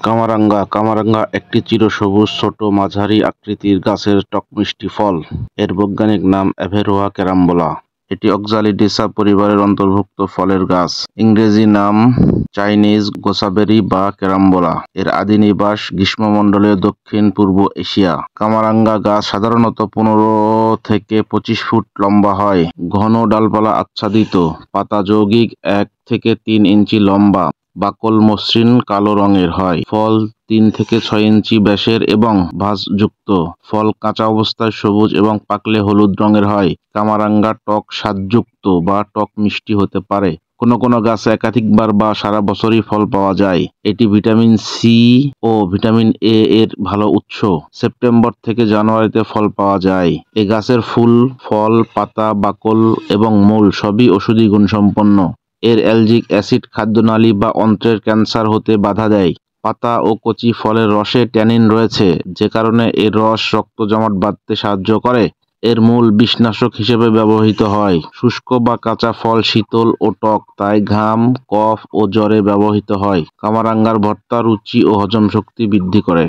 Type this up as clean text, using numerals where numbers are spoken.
কামারাঙ্গা কামারাঙ্গা একটি চিরসবুজ ছোট মাঝারি আকৃতির গাছের টক মিষ্টি ফল। এর বৈজ্ঞানিক নাম অ্যাভেরোয়া ক্যারাম্বোলা। এটি অক্সালিডেসা পরিবারের অন্তর্ভুক্ত ফলের গাছ। ইংরেজি নাম চাইনিজ গোসাবেরি বা ক্যারাম্বোলা। এর আদি নিবাস গ্রীষ্মমণ্ডলীয় দক্ষিণ পূর্ব এশিয়া। কামারাঙ্গা গাছ সাধারণত 15 থেকে 25 ফুট লম্বা হয়। ঘন ডালপালা আচ্ছাদিত। পাতা যৌগিক 1 থেকে 3 ইঞ্চি লম্বা। বাকল মসৃণ কালো রঙের হয়। ফল 3 থেকে 6 ইঞ্চি ব্যাসের এবং ভাঁজযুক্ত। ফল কাঁচা অবস্থায় সবুজ এবং পাকলে হলুদ রঙের হয়। কামারাঙ্গা টক স্বাদযুক্ত বা টক মিষ্টি হতে পারে। কোনো কোনো গাছে একাধিকবার বা সারা বছরই ফল পাওয়া যায়। এটি ভিটামিন সি ও ভিটামিন এ এর ভালো উৎস। সেপ্টেম্বর থেকে জানুয়ারিতে ফল পাওয়া যায়। এ গাছের ফুল, ফল, পাতা, বাকল এবং মূল সবই ঔষধি গুণসম্পন্ন। এর অ্যালজিক অ্যাসিড খাদ্যনালী বা অন্ত্রের ক্যান্সার হতে বাধা দেয়। পাতা ও কচি ফলের রসে ট্যানিন রয়েছে, যে কারণে এর রস রক্ত জমাট বাঁধতে সাহায্য করে। এর মূল বিষনাশক হিসেবে ব্যবহৃত হয়। শুষ্ক বা কাঁচা ফল শীতল ও টক, তাই ঘাম, কফ ও জ্বরে ব্যবহৃত হয়। কামারাঙ্গার ভর্তা রুচি ও হজম শক্তি বৃদ্ধি করে।